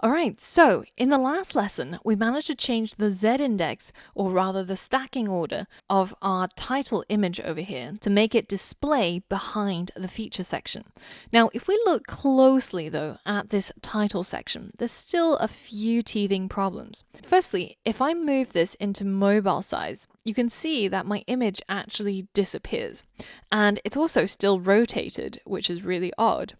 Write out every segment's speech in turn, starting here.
All right, so in the last lesson, we managed to change the Z index, or rather the stacking order, of our title image over here to make it display behind the feature section. Now, if we look closely though at this title section, there's still a few teething problems. Firstly, if I move this into mobile size, you can see that my image actually disappears. And it's also still rotated, which is really odd.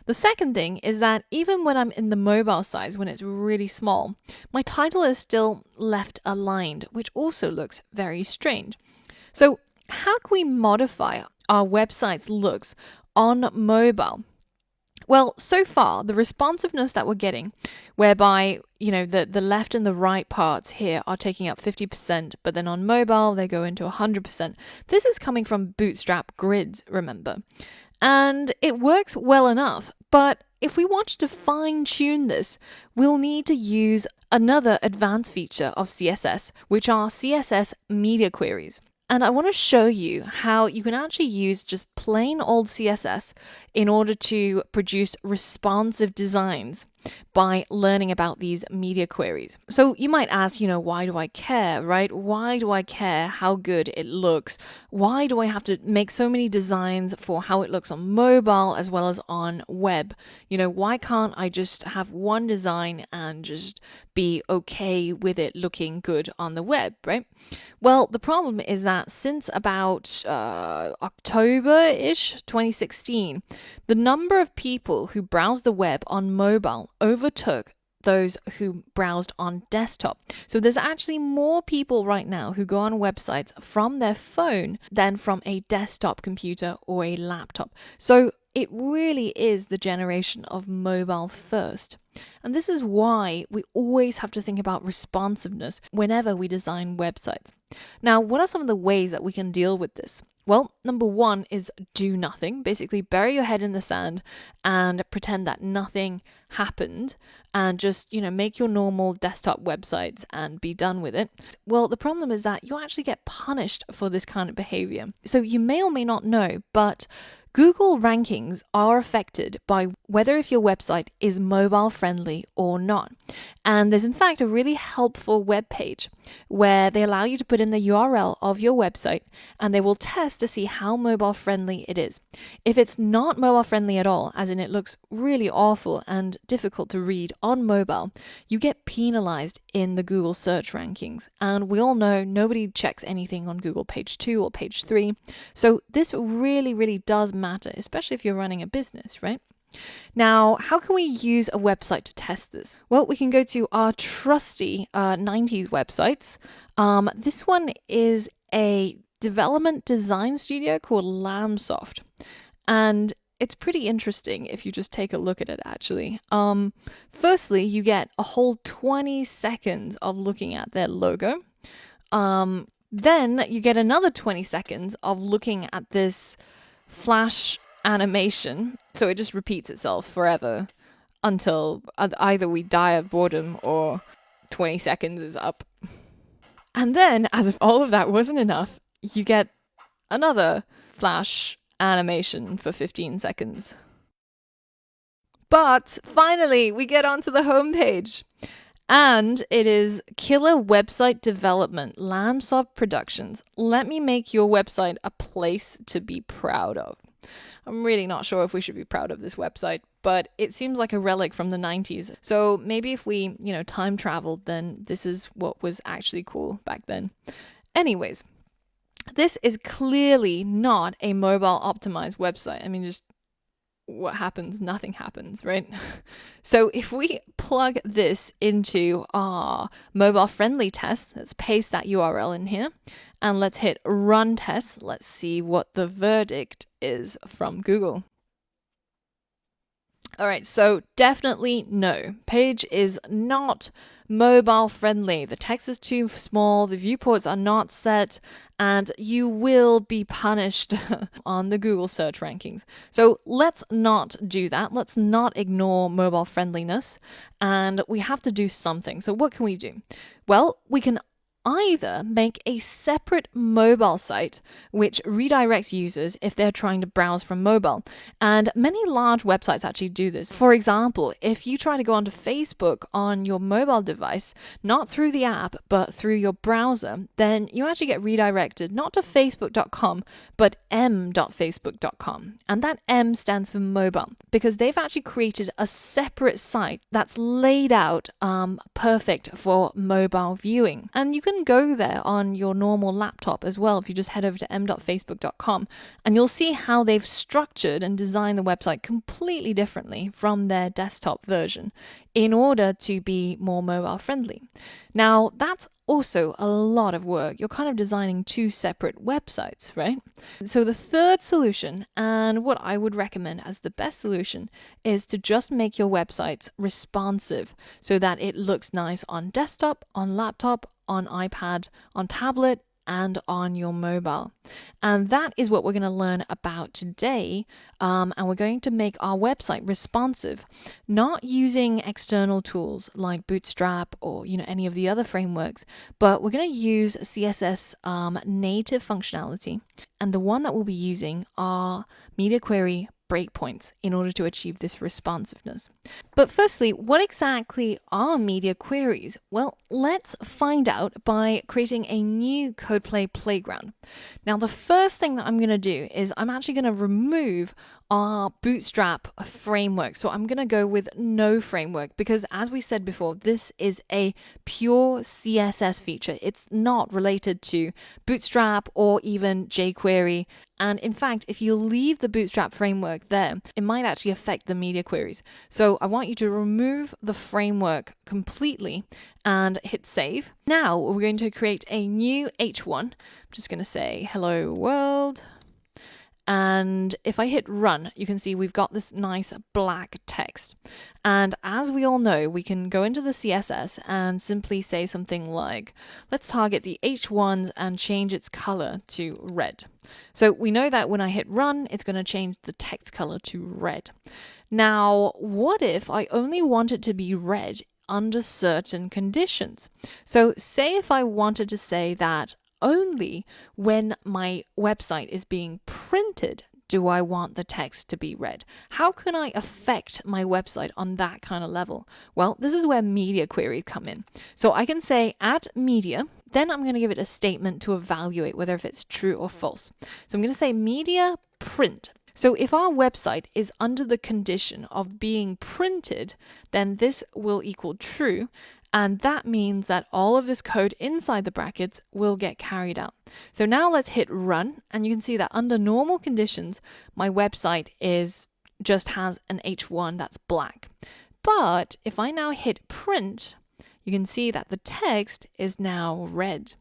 The second thing is that even when I'm in the mobile size, when it's really small, my title is still left aligned, which also looks very strange. So how can we modify our website's looks on mobile? Well, so far, the responsiveness that we're getting, whereby, the left and the right parts here are taking up 50%, but then on mobile, they go into 100%. This is coming from Bootstrap grids, remember. And it works well enough, but if we wanted to fine-tune this, we'll need to use another advanced feature of CSS, which are CSS media queries. And I want to show you how you can actually use just plain old CSS in order to produce responsive designs by learning about these media queries. So you might ask, why do I care, right? Why do I care how good it looks? Why do I have to make so many designs for how it looks on mobile as well as on web? Why can't I just have one design and just be okay with it looking good on the web, right? Well, the problem is that since about October-ish 2016, the number of people who browse the web on mobile overtook those who browsed on desktop. So there's actually more people right now who go on websites from their phone than from a desktop computer or a laptop. So it really is the generation of mobile first. And this is why we always have to think about responsiveness whenever we design websites. Now, what are some of the ways that we can deal with this? Well, number one is do nothing. Basically, bury your head in the sand and pretend that nothing happened and just, make your normal desktop websites and be done with it. Well, the problem is that you actually get punished for this kind of behavior. So you may or may not know, but Google rankings are affected by whether if your website is mobile friendly or not. And there's in fact a really helpful web page where they allow you to put in the URL of your website and they will test to see how mobile friendly it is. If it's not mobile friendly at all, as in it looks really awful and difficult to read on mobile, you get penalized in the Google search rankings. And we all know nobody checks anything on Google page 2 or page 3. So this really, really does matter, especially if you're running a business, right? Now, how can we use a website to test this? Well, we can go to our trusty 90s websites. This one is a development design studio called Lamsoft. And it's pretty interesting if you just take a look at it, actually. Firstly, you get a whole 20 seconds of looking at their logo. Then you get another 20 seconds of looking at this flash animation. So it just repeats itself forever until either we die of boredom or 20 seconds is up. And then, as if all of that wasn't enough, you get another flash animation for 15 seconds. But finally, we get onto the homepage. And it is Killer Website Development, Lamsoft Productions. Let me make your website a place to be proud of. I'm really not sure if we should be proud of this website, but it seems like a relic from the 90s. So maybe if we, time traveled, then this is what was actually cool back then. Anyways, this is clearly not a mobile optimized website. I mean, just what happens? Nothing happens, right? So if we plug this into our mobile friendly test, let's paste that URL in here and let's hit run test. Let's see what the verdict is from Google. All right, so definitely no. Page is not mobile friendly. The text is too small, the viewports are not set, and you will be punished on the Google search rankings. So let's not do that. Let's not ignore mobile friendliness, and we have to do something. So what can we do? Well, we can either make a separate mobile site which redirects users if they're trying to browse from mobile. And many large websites actually do this. For example, if you try to go onto Facebook on your mobile device, not through the app, but through your browser, then you actually get redirected not to facebook.com, but m.facebook.com. And that M stands for mobile because they've actually created a separate site that's laid out perfect for mobile viewing. And you can go there on your normal laptop as well if you just head over to m.facebook.com, and you'll see how they've structured and designed the website completely differently from their desktop version in order to be more mobile friendly. Now, that's also a lot of work. You're kind of designing two separate websites, right? So the third solution, and what I would recommend as the best solution, is to just make your websites responsive so that it looks nice on desktop, on laptop, on iPad, on tablet, and on your mobile. And that is what we're going to learn about today. And we're going to make our website responsive, not using external tools like Bootstrap or any of the other frameworks, but we're going to use CSS native functionality. And the one that we'll be using are media query breakpoints in order to achieve this responsiveness. But firstly, what exactly are media queries? Well, let's find out by creating a new CodePlay playground. Now, the first thing that I'm going to do is I'm actually going to remove our Bootstrap framework. So I'm going to go with no framework because, as we said before, this is a pure CSS feature. It's not related to Bootstrap or even jQuery. And in fact, if you leave the Bootstrap framework there, it might actually affect the media queries. So I want you to remove the framework completely and hit save. Now we're going to create a new H1. I'm just going to say hello world. And if I hit run, you can see we've got this nice black text. And as we all know, we can go into the CSS and simply say something like, let's target the H1s and change its color to red. So we know that when I hit run, it's going to change the text color to red. Now, what if I only want it to be red under certain conditions? So say if I wanted to say that only when my website is being printed do I want the text to be red. How can I affect my website on that kind of level? Well, this is where media queries come in. So I can say add media, then I'm going to give it a statement to evaluate whether if it's true or false. So I'm going to say media print. So if our website is under the condition of being printed, then this will equal true. And that means that all of this code inside the brackets will get carried out. So now let's hit run, and you can see that under normal conditions, my website just has an H1 that's black. But if I now hit print, you can see that the text is now red.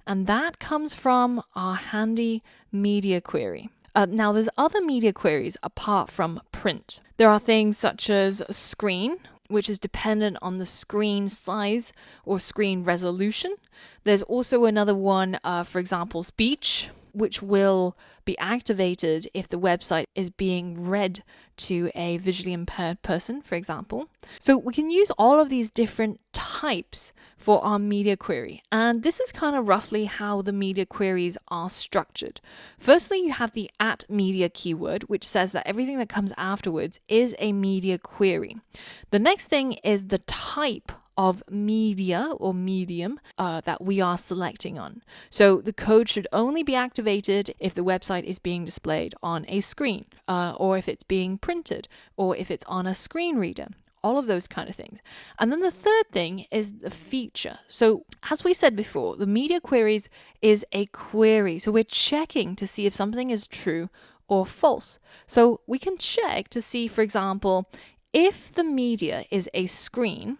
And that comes from our handy media query. Now there's other media queries apart from print. There are things such as screen, which is dependent on the screen size or screen resolution. There's also another one, for example, speech, which will be activated if the website is being read to a visually impaired person, for example. So we can use all of these different types for our media query. And this is kind of roughly how the media queries are structured. Firstly, you have the @media keyword, which says that everything that comes afterwards is a media query. The next thing is the type of media or medium that we are selecting on. So the code should only be activated if the website is being displayed on a screen, or if it's being printed, or if it's on a screen reader. All of those kind of things. And then the third thing is the feature. So as we said before, the media queries is a query. So we're checking to see if something is true or false. So we can check to see, for example, if the media is a screen,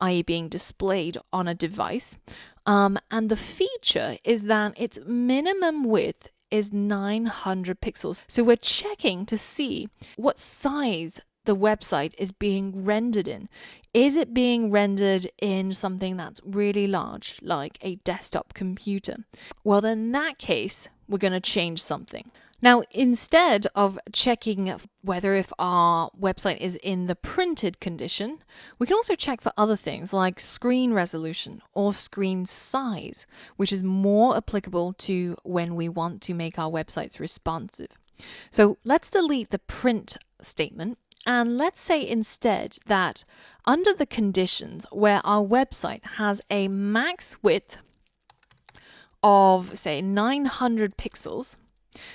i.e. being displayed on a device, and the feature is that its minimum width is 900 pixels. So we're checking to see what size the website is being rendered in. Is it being rendered in something that's really large, like a desktop computer? Well, then in that case, we're going to change something. Now, instead of checking whether if our website is in the printed condition, we can also check for other things like screen resolution or screen size, which is more applicable to when we want to make our websites responsive. So let's delete the print statement, and let's say instead that under the conditions where our website has a max width of, say, 900 pixels.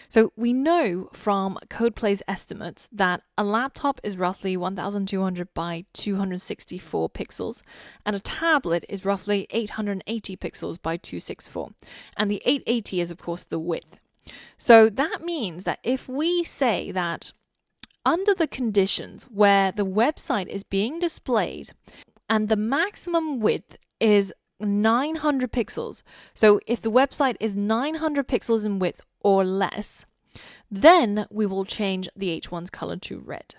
So we know from CodePlay's estimates that a laptop is roughly 1200 by 264 pixels, and a tablet is roughly 880 pixels by 264. And the 880 is, of course, the width. So that means that if we say that under the conditions where the website is being displayed and the maximum width is 900 pixels, so if the website is 900 pixels in width or less, then we will change the H1's color to red.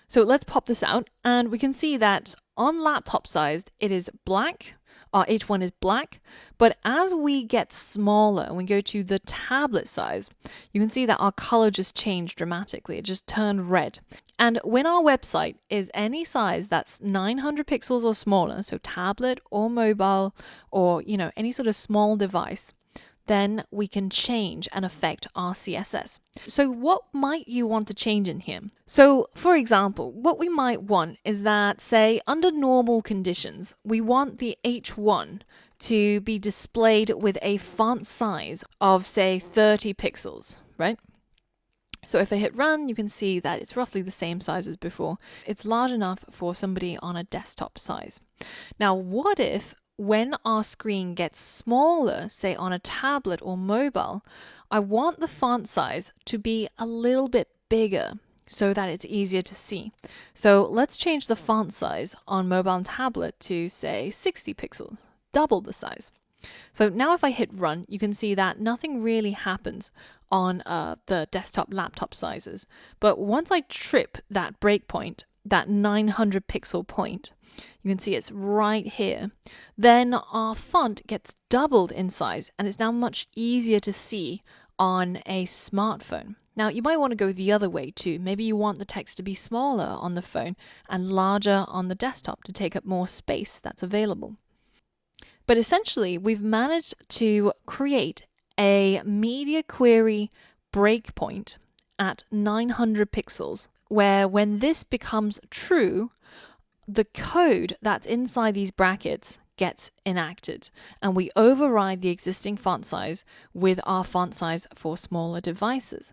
So let's pop this out, and we can see that on laptop size, it is black. Our H1 is black, but as we get smaller and we go to the tablet size, you can see that our color just changed dramatically. It just turned red. And when our website is any size that's 900 pixels or smaller, so tablet or mobile or, any sort of small device, then we can change and affect our CSS. So what might you want to change in here? So for example, what we might want is that, say, under normal conditions, we want the H1 to be displayed with a font size of, say, 30 pixels, right? So if I hit run, you can see that it's roughly the same size as before. It's large enough for somebody on a desktop size. Now, what if when our screen gets smaller, say on a tablet or mobile, I want the font size to be a little bit bigger so that it's easier to see. So let's change the font size on mobile and tablet to, say, 60 pixels, double the size. So now if I hit run, you can see that nothing really happens on the desktop laptop sizes. But once I trip that breakpoint, that 900 pixel point, you can see it's right here, then our font gets doubled in size and it's now much easier to see on a smartphone. Now you might want to go the other way too. Maybe you want the text to be smaller on the phone and larger on the desktop to take up more space that's available. But essentially, we've managed to create a media query breakpoint at 900 pixels, where when this becomes true, the code that's inside these brackets gets enacted, and we override the existing font size with our font size for smaller devices.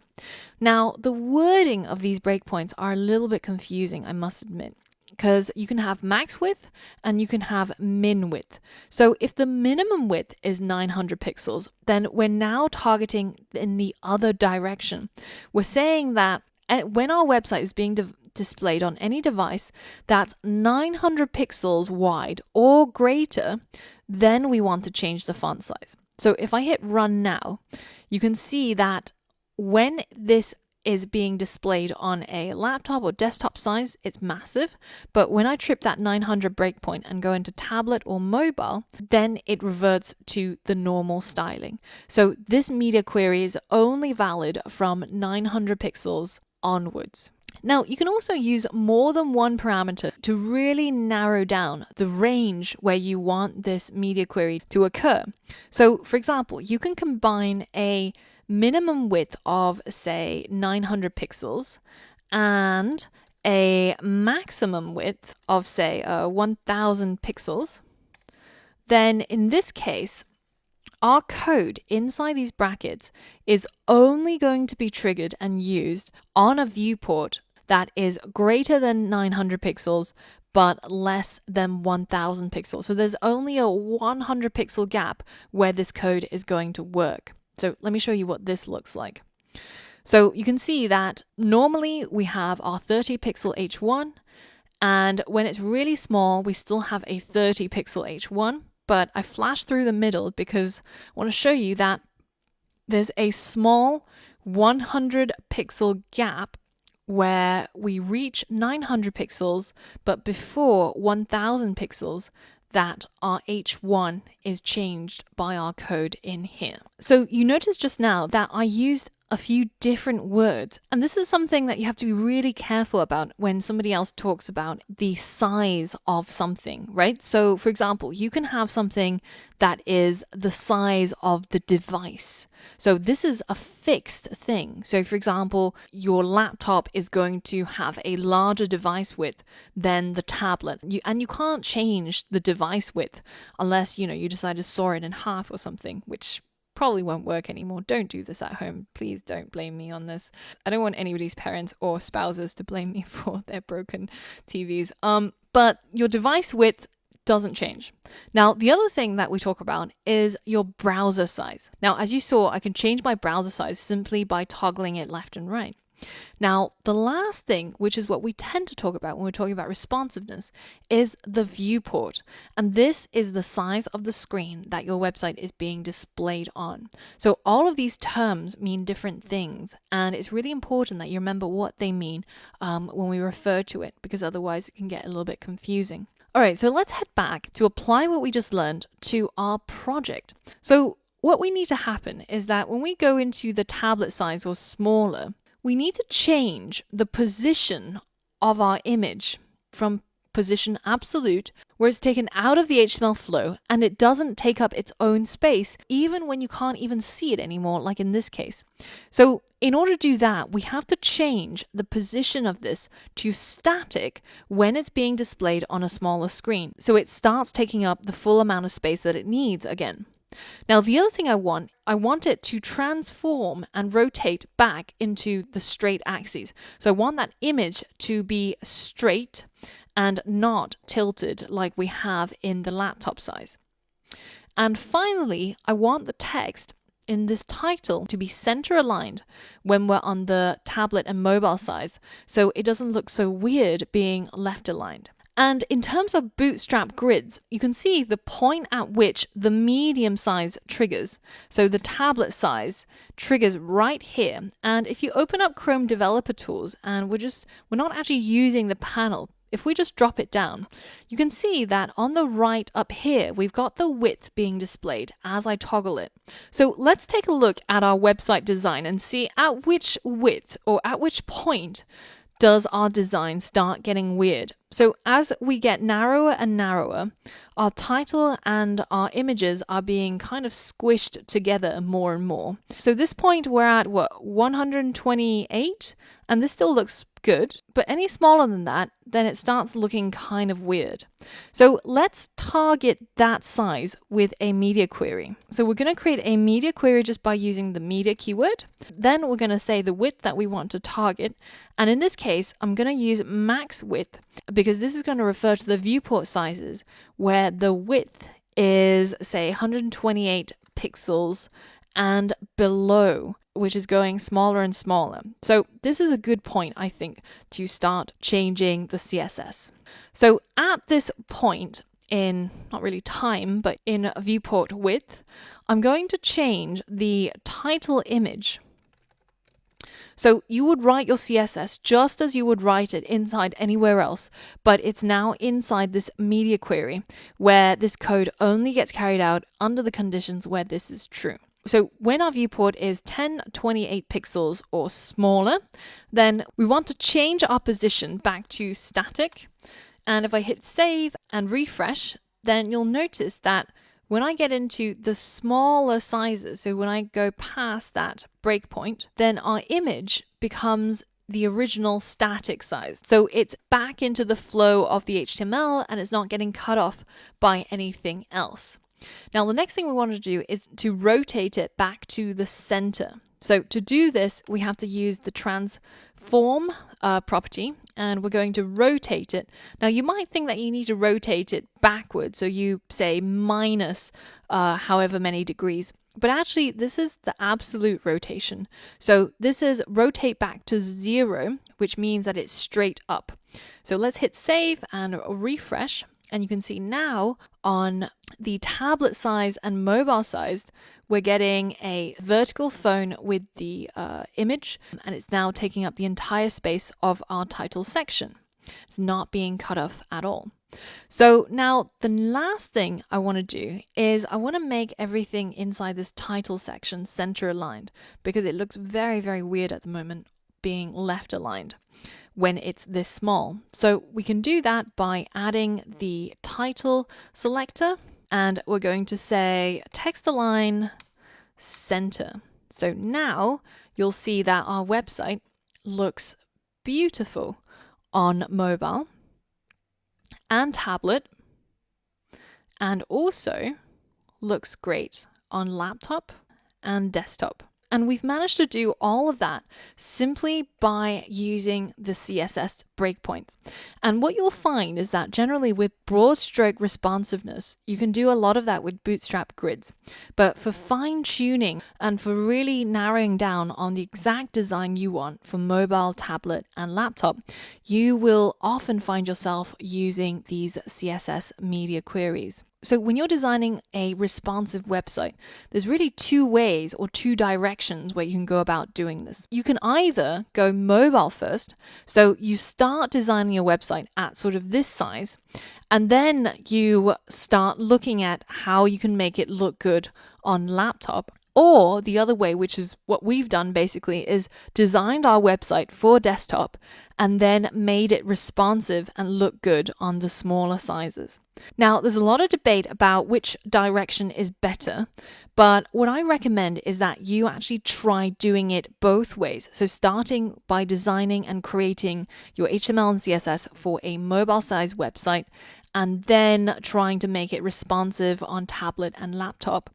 Now, the wording of these breakpoints are a little bit confusing, I must admit, because you can have max width and you can have min width. So if the minimum width is 900 pixels, then we're now targeting in the other direction. We're saying that when our website is being displayed on any device that's 900 pixels wide or greater, then we want to change the font size. So if I hit run now, you can see that when this is being displayed on a laptop or desktop size, it's massive. But when I trip that 900 breakpoint and go into tablet or mobile, then it reverts to the normal styling. So this media query is only valid from 900 pixels onwards. Now, you can also use more than one parameter to really narrow down the range where you want this media query to occur. So, for example, you can combine a minimum width of, say, 900 pixels and a maximum width of, say, 1000 pixels. Then in this case, our code inside these brackets is only going to be triggered and used on a viewport that is greater than 900 pixels but less than 1000 pixels. So there's only a 100 pixel gap where this code is going to work. So let me show you what this looks like. So you can see that normally we have our 30 pixel H1, and when it's really small, we still have a 30 pixel H1, but I flashed through the middle because I want to show you that there's a small 100 pixel gap where we reach 900 pixels, but before 1000 pixels, that our H1 is changed by our code in here. So you notice just now that I used a few different words. And this is something that you have to be really careful about when somebody else talks about the size of something, right? So for example, you can have something that is the size of the device. So this is a fixed thing. So for example, your laptop is going to have a larger device width than the tablet. And you can't change the device width unless, you decide to saw it in half or something, which probably won't work anymore. Don't do this at home. Please don't blame me on this. I don't want anybody's parents or spouses to blame me for their broken TVs. But your device width doesn't change. Now, the other thing that we talk about is your browser size. Now, as you saw, I can change my browser size simply by toggling it left and right. Now, the last thing, which is what we tend to talk about when we're talking about responsiveness, is the viewport. And this is the size of the screen that your website is being displayed on. So all of these terms mean different things, and it's really important that you remember what they mean when we refer to it, because otherwise it can get a little bit confusing. All right, so let's head back to apply what we just learned to our project. So what we need to happen is that when we go into the tablet size or smaller, we need to change the position of our image from position absolute, where it's taken out of the HTML flow and it doesn't take up its own space, even when you can't even see it anymore, like in this case. So in order to do that, we have to change the position of this to static when it's being displayed on a smaller screen. So it starts taking up the full amount of space that it needs again. Now, the other thing I want it to transform and rotate back into the straight axes. So I want that image to be straight and not tilted like we have in the laptop size. And finally, I want the text in this title to be center aligned when we're on the tablet and mobile size, so it doesn't look so weird being left aligned. And in terms of bootstrap grids, you can see the point at which the medium size triggers. So the tablet size triggers right here. And if you open up Chrome Developer Tools, and we're not actually using the panel, if we just drop it down, you can see that on the right up here, we've got the width being displayed as I toggle it. So let's take a look at our website design and see at which width or at which point does our design start getting weird. So as we get narrower and narrower, our title and our images are being kind of squished together more and more. So this point we're at 128, and this still looks good, but any smaller than that, then it starts looking kind of weird. So let's target that size with a media query. So we're going to create a media query just by using the media keyword. Then we're going to say the width that we want to target. And in this case, I'm going to use max width because this is going to refer to the viewport sizes where the width is, say, 128 pixels and below, which is going smaller and smaller. So this is a good point, I think, to start changing the CSS. So at this point in, not really time, but in viewport width, I'm going to change the title image. So you would write your CSS just as you would write it inside anywhere else, but it's now inside this media query where this code only gets carried out under the conditions where this is true. So when our viewport is 1028 pixels or smaller, then we want to change our position back to static. And if I hit save and refresh, then you'll notice that when I get into the smaller sizes, so when I go past that breakpoint, then our image becomes the original static size. So it's back into the flow of the HTML and it's not getting cut off by anything else. Now, the next thing we want to do is to rotate it back to the center. So to do this, we have to use the transform property, and we're going to rotate it. Now, you might think that you need to rotate it backwards. So you say minus however many degrees. But actually, this is the absolute rotation. So this is rotate back to 0, which means that it's straight up. So let's hit save and refresh. And you can see now on the tablet size and mobile size, we're getting a vertical phone with the image, and it's now taking up the entire space of our title section. It's not being cut off at all. So now the last thing I want to do is I want to make everything inside this title section center aligned, because it looks very, very weird at the moment being left aligned when it's this small. So we can do that by adding the title selector, and we're going to say text align center. So now you'll see that our website looks beautiful on mobile and tablet, and also looks great on laptop and desktop. And we've managed to do all of that simply by using the CSS breakpoints. And what you'll find is that generally with broad stroke responsiveness, you can do a lot of that with bootstrap grids. But for fine tuning and for really narrowing down on the exact design you want for mobile, tablet, and laptop, you will often find yourself using these CSS media queries. So when you're designing a responsive website, there's really two ways or two directions where you can go about doing this. You can either go mobile first, so you start designing your website at sort of this size, and then you start looking at how you can make it look good on laptop. Or the other way, which is what we've done basically, is designed our website for desktop and then made it responsive and look good on the smaller sizes. Now, there's a lot of debate about which direction is better, but what I recommend is that you actually try doing it both ways. So starting by designing and creating your HTML and CSS for a mobile size website, and then trying to make it responsive on tablet and laptop,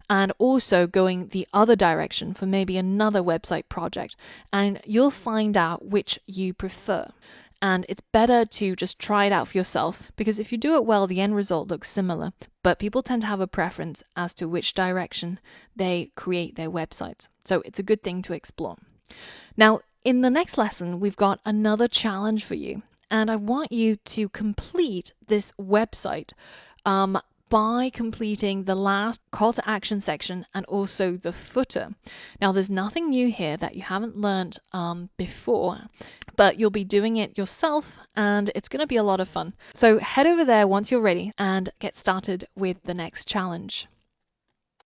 and also going the other direction for maybe another website project, and you'll find out which you prefer. And it's better to just try it out for yourself, because if you do it well, the end result looks similar, but people tend to have a preference as to which direction they create their websites. So it's a good thing to explore. Now, in the next lesson, we've got another challenge for you. And I want you to complete this website by completing the last call to action section and also the footer. Now, there's nothing new here that you haven't learned before, but you'll be doing it yourself and it's going to be a lot of fun. So head over there once you're ready and get started with the next challenge.